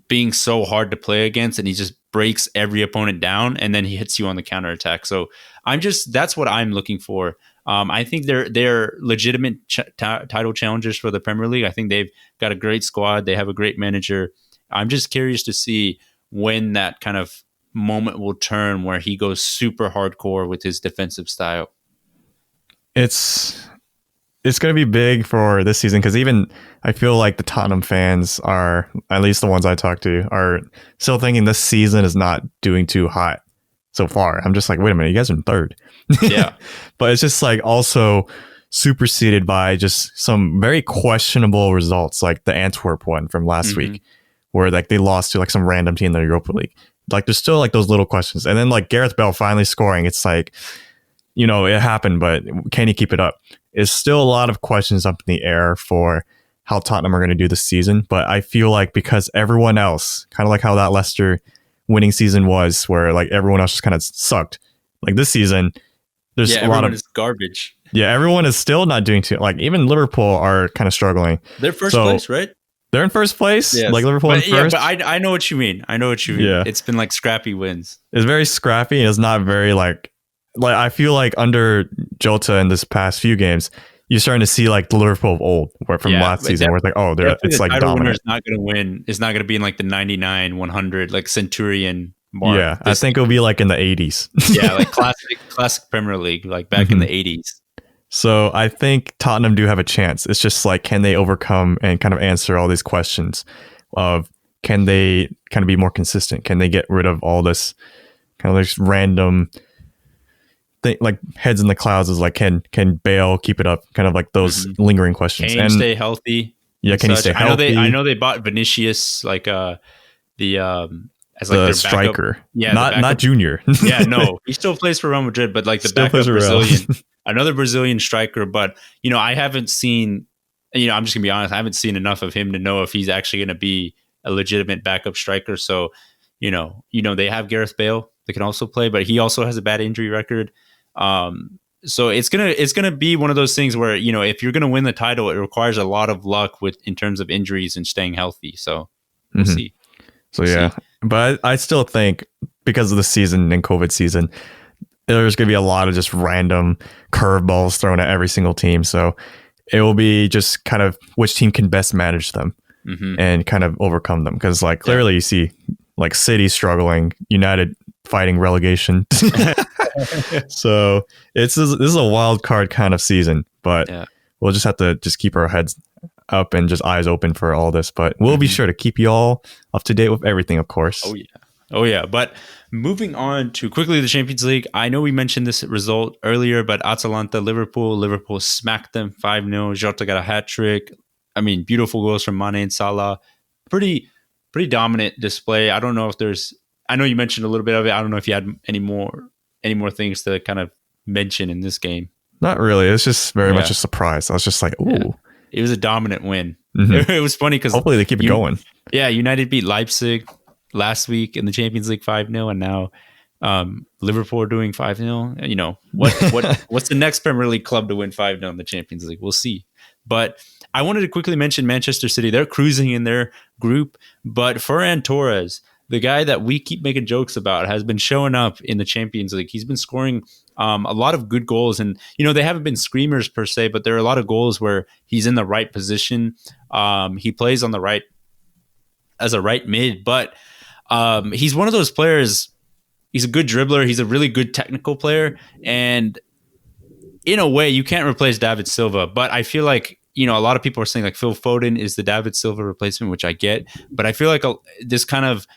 being so hard to play against, and he just breaks every opponent down and then he hits you on the counterattack. So that's what I'm looking for. I think they're legitimate title challengers for the Premier League. I think they've got a great squad. They have a great manager. I'm just curious to see when that kind of moment will turn where he goes super hardcore with his defensive style. It's going to be big for this season because even I feel like the Tottenham fans are, at least the ones I talk to, are still thinking this season is not doing too hot. so far. I'm just like, wait a minute, you guys are in third. Yeah. But it's just like also superseded by just some very questionable results, like the Antwerp one from last week, where like they lost to like some random team in the Europa League. Like there's still like those little questions. And then like Gareth Bale finally scoring, it's like, you know, it happened, but can he keep it up? It's still a lot of questions up in the air for how Tottenham are going to do this season. But I feel like because everyone else, kind of like how that Leicester winning season was, where like everyone else just kind of sucked. Like this season, there's a lot of garbage. Yeah, everyone is still not doing too. Like even Liverpool are kind of struggling. They're first place, right? They're in first place. Yes. Like Liverpool in first. Yeah, but I know what you mean. Yeah. It's been like scrappy wins. It's very scrappy. And it's not very like I feel like under Jota in this past few games, you're starting to see like the Liverpool of old, where from last season, where it's like, oh, it's like dominant. It's not going to win. It's not going to be in like the 99, 100, like Centurion mark. Yeah, I think it'll be like in the 80s. Yeah, like classic Premier League, like back in the 80s. So I think Tottenham do have a chance. It's just like, can they overcome and kind of answer all these questions of, can they kind of be more consistent? Can they get rid of all this kind of like random thing, like heads in the clouds is like, can Bale keep it up? Kind of like those lingering questions. Can he stay healthy? Yeah, can he stay healthy? I know they bought Vinicius, like as like the their striker. Backup. Yeah, not junior. Yeah, no, he still plays for Real Madrid, but like the backup Brazilian, another Brazilian striker. But you know, I haven't seen. You know, I'm just gonna be honest. I haven't seen enough of him to know if he's actually gonna be a legitimate backup striker. So, you know, they have Gareth Bale that can also play, but he also has a bad injury record. So it's gonna be one of those things where, you know, if you're gonna win the title, it requires a lot of luck in terms of injuries and staying healthy. So we'll see. So but I still think because of the season and COVID season, there's gonna be a lot of just random curveballs thrown at every single team. So it will be just kind of which team can best manage them and kind of overcome them. Because like clearly you see like City struggling, United fighting relegation. So this is a wild card kind of season, but we'll just have to just keep our heads up and just eyes open for all this. But we'll be sure to keep you all up to date with everything, of course. Oh yeah. But moving on to quickly the Champions League, I know we mentioned this result earlier, but Atalanta, Liverpool smacked them 5-0. Jota got a hat trick. I mean, beautiful goals from Mane and Salah. Pretty dominant display. I don't know if I know you mentioned a little bit of it. I don't know if you had any more things to kind of mention in this game. Not really. It's just very much a surprise. I was just like, ooh. Yeah. It was a dominant win. It was funny because hopefully they keep it going. Yeah, United beat Leipzig last week in the Champions League 5-0, and now Liverpool are doing 5-0. You know, what's the next Premier League club to win 5-0 in the Champions League? We'll see. But I wanted to quickly mention Manchester City. They're cruising in their group, but Ferran Torres, the guy that we keep making jokes about, has been showing up in the Champions League. He's been scoring a lot of good goals, and you know, they haven't been screamers per se, but there are a lot of goals where he's in the right position. He plays on the right as a right mid, but he's one of those players. He's a good dribbler. He's a really good technical player, and in a way, you can't replace David Silva. But I feel like, you know, a lot of people are saying like Phil Foden is the David Silva replacement, which I get, but I feel like this kind of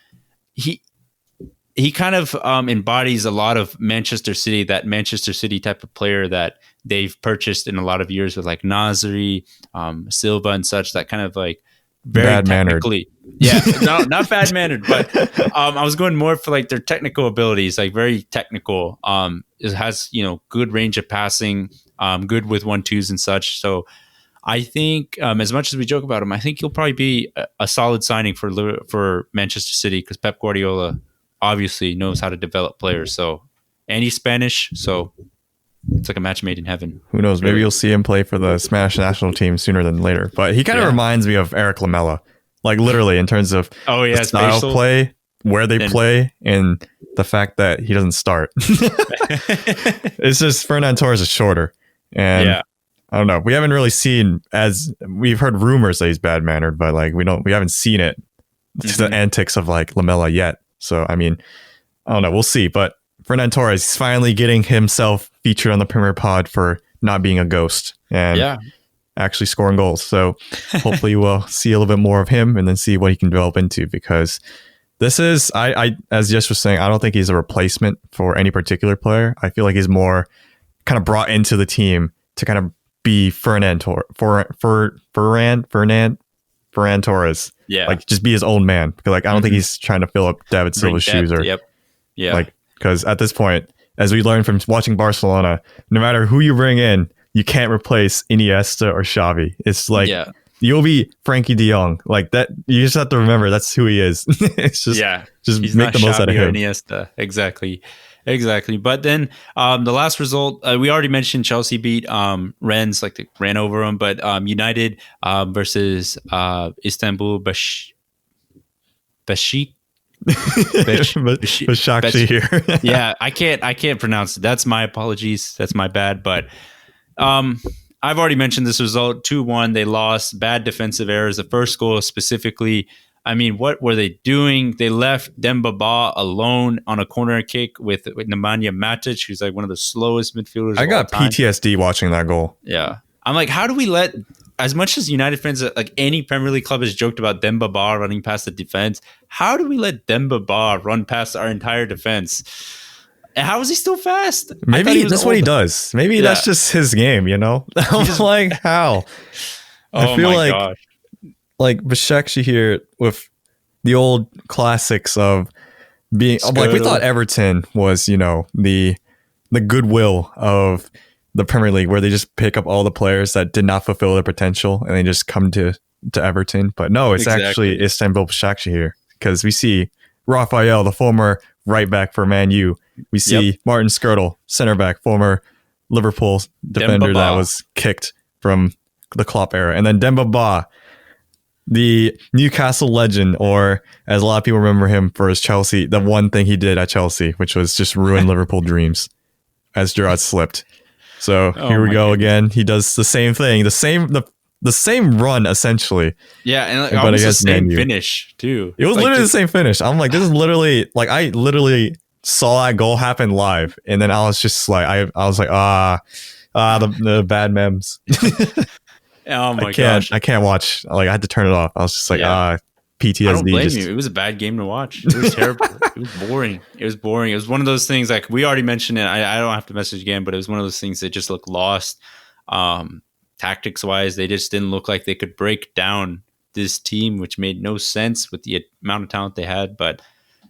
he kind of embodies a lot of Manchester City, that Manchester City type of player that they've purchased in a lot of years with like Nasri, Silva and such, that kind of like very bad-mannered. Technically. Yeah, no, not bad-mannered, but I was going more for like their technical abilities, like very technical. It has, you know, good range of passing, good with 1-2s and such. So I think as much as we joke about him, I think he'll probably be a solid signing for Manchester City, because Pep Guardiola obviously knows how to develop players. So, and he's Spanish, so it's like a match made in heaven. Who knows? Maybe you'll see him play for the Spanish national team sooner than later. But he kind of reminds me of Eric Lamela, like literally in terms of the style of play, where they play, and the fact that he doesn't start. It's just Ferran Torres is shorter, and I don't know. We haven't really seen, as we've heard rumors that he's bad mannered, but like we haven't seen it to the antics of like Lamela yet. So I mean, I don't know. We'll see. But Ferran Torres is finally getting himself featured on the Premier Pod for not being a ghost and actually scoring goals. So hopefully we'll see a little bit more of him and then see what he can develop into, because This is, I as Jess was saying, I don't think he's a replacement for any particular player. I feel like he's more kind of brought into the team to kind of be Ferran Torres. Yeah. Like just be his own man. Because like I don't think he's trying to fill up David Silva's shoes or like, because at this point, as we learned from watching Barcelona, no matter who you bring in, you can't replace Iniesta or Xavi. It's like you'll be Frankie de Jong. Like that, you just have to remember that's who he is. It's just he's make the most out of him. Iniesta. Exactly. But then the last result, we already mentioned Chelsea beat Rennes, like they ran over them. But United versus Istanbul Başakşehir here. Yeah, I can't pronounce it. That's my apologies. That's my bad. But I've already mentioned this result. 2-1. They lost. Bad defensive errors. The first goal specifically. I mean, what were they doing? They left Demba Ba alone on a corner kick with Nemanja Matic, who's like one of the slowest midfielders. I got PTSD watching that goal. Yeah. I'm like, how do we let, as much as United fans, like any Premier League club has joked about Demba Ba running past the defense, how do we let Demba Ba run past our entire defense? And how is he still fast? Maybe that's what he does. Maybe that's just his game, you know? I'm like, how? I feel like gosh. Like Başakşehir here with the old classics of being like we thought Everton was, you know, the goodwill of the Premier League where they just pick up all the players that did not fulfill their potential and they just come to Everton. But no, it's actually Istanbul Başakşehir here because we see Rafael, the former right back for Man U. We see Martin Skrtel, center back, former Liverpool defender that was kicked from the Klopp era. And then Demba Ba, the Newcastle legend, or as a lot of people remember him for his Chelsea, the one thing he did at Chelsea, which was just ruin Liverpool dreams as Gerrard slipped. So here we go again. He does the same thing, the same run essentially. Yeah, and like, almost the same finish too. It was like literally the same finish. I'm like, this is literally like I literally saw that goal happen live, and then I was just like, I was like, the bad memes. Oh my gosh! I can't watch. Like I had to turn it off. I was just like, PTSD. I don't blame you. It was a bad game to watch. It was terrible. It was boring. It was one of those things. Like we already mentioned it. I don't have to message again, but it was one of those things that just looked lost. Tactics wise, they just didn't look like they could break down this team, which made no sense with the amount of talent they had. But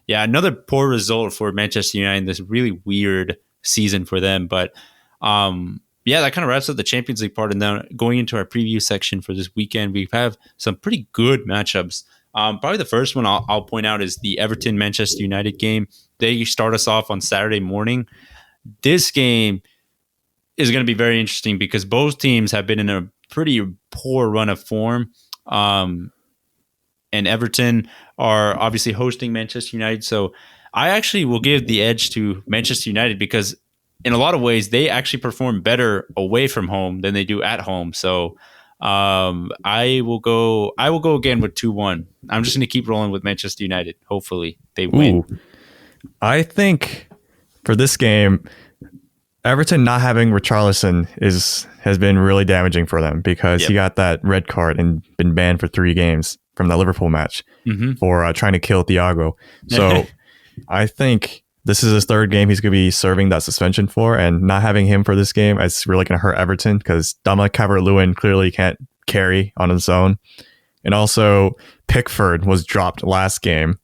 yeah, another poor result for Manchester United. This really weird season for them. But yeah, that kind of wraps up the Champions League part. And then going into our preview section for this weekend, we have some pretty good matchups. Probably the first one I'll point out is the Everton-Manchester United game. They start us off on Saturday morning. This game is going to be very interesting because both teams have been in a pretty poor run of form. And Everton are obviously hosting Manchester United. So I actually will give the edge to Manchester United because in a lot of ways, they actually perform better away from home than they do at home. So I will go again with 2-1. I'm just going to keep rolling with Manchester United. Hopefully they win. I think for this game, Everton not having Richarlison has been really damaging for them because he got that red card and been banned for 3 games from the Liverpool match for trying to kill Thiago. So I think this is his 3rd game he's going to be serving that suspension for, and not having him for this game is really going to hurt Everton because Dominic Calvert-Lewin clearly can't carry on his own. And also, Pickford was dropped last game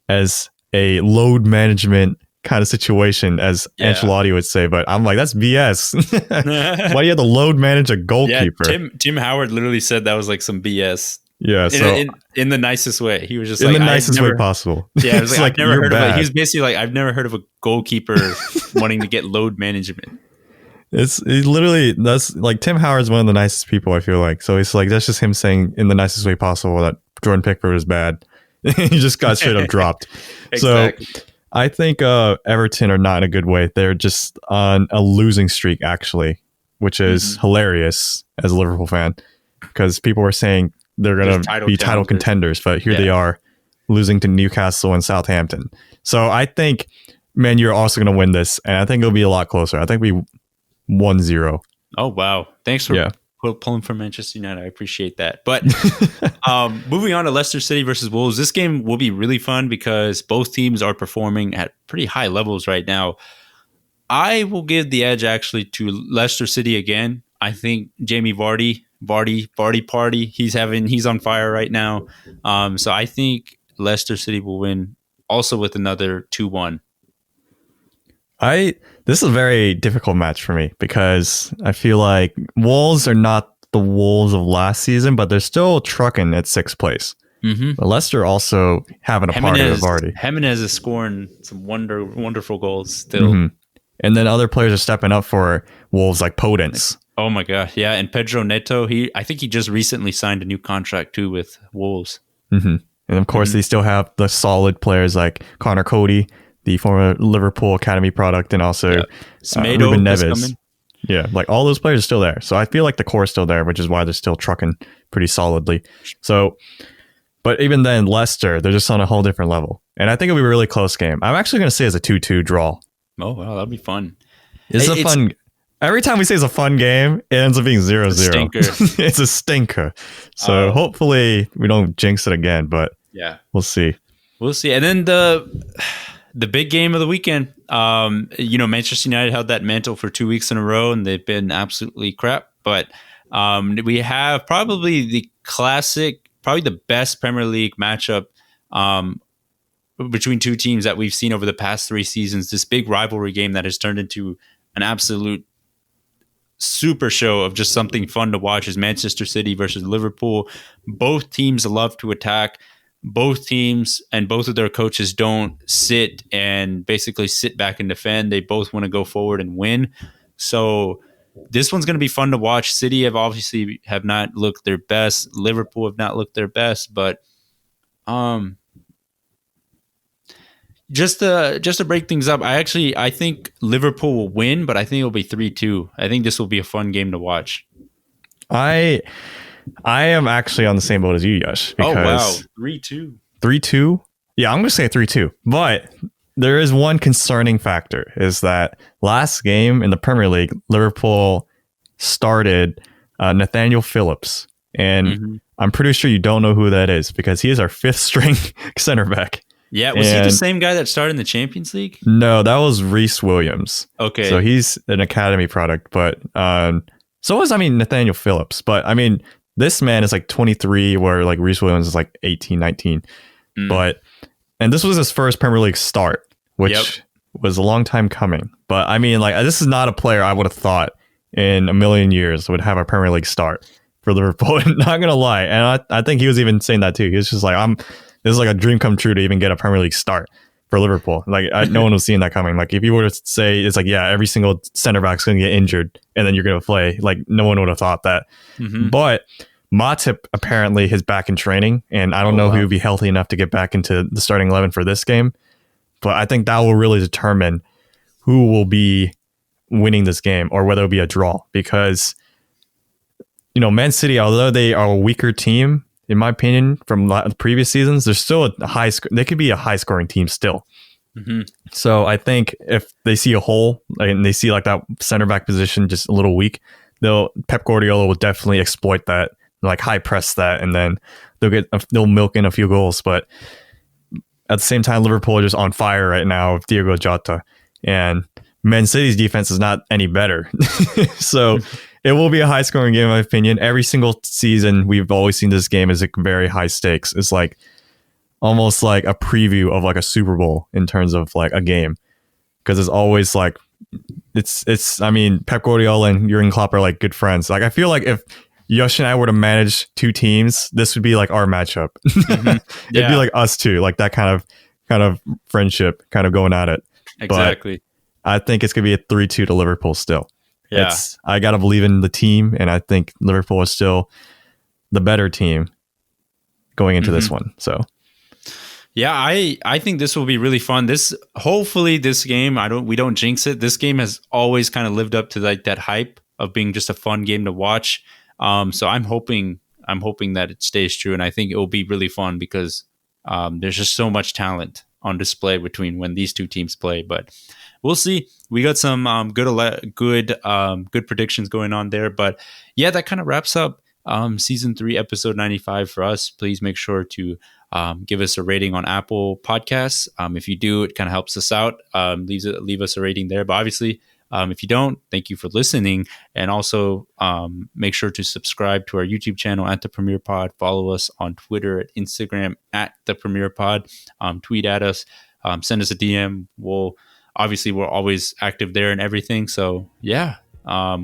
as a load management kind of situation, as Ancelotti would say. But I'm like, that's BS. Why do you have to load manage a goalkeeper? Yeah, Tim Howard literally said that was like some BS. Yeah, so in the nicest way. He was just in the nicest way possible. Yeah, it was like, I've never heard of it. He was basically like, I've never heard of a goalkeeper wanting to get load management. It's literally, that's like Tim Howard's one of the nicest people, I feel like. So it's like that's just him saying in the nicest way possible that Jordan Pickford is bad. He just got straight up dropped. Exactly. So I think Everton are not in a good way. They're just on a losing streak actually, which is hilarious as a Liverpool fan because people were saying they're going to be title contenders, but here they are losing to Newcastle and Southampton. So I think, man, you're also going to win this, and I think it'll be a lot closer. I think we 1-0. Oh, wow. Thanks for pulling for Manchester United. I appreciate that. But moving on to Leicester City versus Wolves, this game will be really fun because both teams are performing at pretty high levels right now. I will give the edge actually to Leicester City again. I think Jamie Vardy, he's on fire right now. So I think Leicester City will win, also with another 2-1. This is a very difficult match for me because I feel like Wolves are not the Wolves of last season, but they're still trucking at 6th place. Mm-hmm. But Leicester also having a party with Vardy. Jimenez is scoring some wonderful goals still. Mm-hmm. And then other players are stepping up for Wolves, like Podence. Oh my gosh, yeah. And Pedro Neto, I think he just recently signed a new contract too with Wolves. Mm-hmm. And of course, they still have the solid players like Connor Cody, the former Liverpool Academy product, and also Ruben Neves. Yeah, like all those players are still there. So I feel like the core is still there, which is why they're still trucking pretty solidly. So, but even then, Leicester, they're just on a whole different level. And I think it'll be a really close game. I'm actually going to say it's a 2-2 draw. Oh, wow, that'd be fun. It's fun. Every time we say it's a fun game, it ends up being 0-0. Stinker. It's a stinker. So hopefully we don't jinx it again, but yeah, we'll see. We'll see. And then the big game of the weekend, Manchester United held that mantle for 2 weeks in a row, and they've been absolutely crap. But we have probably the best Premier League matchup between two teams that we've seen over the past 3 seasons. This big rivalry game that has turned into an absolute super show of just something fun to watch is Manchester City versus Liverpool. Both teams love to attack. Both teams and both of their coaches don't sit back and defend. They both want to go forward and win. So this one's going to be fun to watch. City have not looked their best. Liverpool have not looked their best, but just to break things up, I think Liverpool will win, but I think it'll be 3-2. I think this will be a fun game to watch. I am actually on the same boat as you, Yash. Oh, wow. 3-2. 3-2? Yeah, I'm going to say 3-2. But there is one concerning factor, is that last game in the Premier League, Liverpool started Nathaniel Phillips. And I'm pretty sure you don't know who that is because he is our 5th string center back. Yeah, was he the same guy that started in the Champions League? No, that was Reece Williams. Okay. So he's an academy product, but so was Nathaniel Phillips. But this man is like 23, where like Reece Williams is like 18, 19. And this was his first Premier League start, which was a long time coming. But this is not a player I would have thought in a million years would have a Premier League start for Liverpool. Not gonna lie, and I think he was even saying that too. He was just like, this is like a dream come true to even get a Premier League start for Liverpool. No one was seeing that coming. Like if you were to say it's like, yeah, every single center back's going to get injured and then you're going to play, like no one would have thought that. But Matip apparently is back in training, and I don't know if he would be healthy enough to get back into the starting 11 for this game. But I think that will really determine who will be winning this game or whether it'll be a draw, because Man City, although they are a weaker team, in my opinion, from previous seasons, they're still they could be a high scoring team still. So I think if they see a hole and they see like that center back position just a little weak, Pep Guardiola will definitely exploit that, like high press that, and then they'll milk in a few goals. But at the same time, Liverpool are just on fire right now with Diogo Jota, and Man City's defense is not any better. So it will be a high scoring game, in my opinion. Every single season, we've always seen this game as very high stakes. It's like almost like a preview of like a Super Bowl in terms of like a game, because it's always like it's. Pep Guardiola and Jurgen Klopp are like good friends. Like I feel like if Yosh and I were to manage two teams, this would be like our matchup. It'd be like us two, like that kind of friendship, kind of going at it. Exactly. But I think it's gonna be a 3-2 to Liverpool still. Yeah. I gotta believe in the team, and I think Liverpool is still the better team going into this one. So yeah, I think this will be really fun. Hopefully this game, we don't jinx it. This game has always kind of lived up to like that hype of being just a fun game to watch. So I'm hoping that it stays true, and I think it will be really fun because there's just so much talent on display between when these two teams play. But we'll see. We got some good predictions going on there. But yeah, that kind of wraps up season 3, episode 95 for us. Please make sure to give us a rating on Apple Podcasts. If you do, it kind of helps us out. Leave us a rating there. But obviously, if you don't, thank you for listening. And also make sure to subscribe to our YouTube channel at The Premier Pod. Follow us on Twitter and Instagram at The Premier Pod. Tweet at us. Send us a DM. We're always active there and everything. So yeah,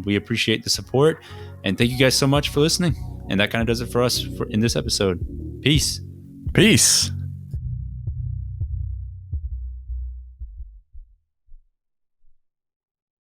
we appreciate the support. And thank you guys so much for listening. And that kind of does it for us in this episode. Peace. Peace.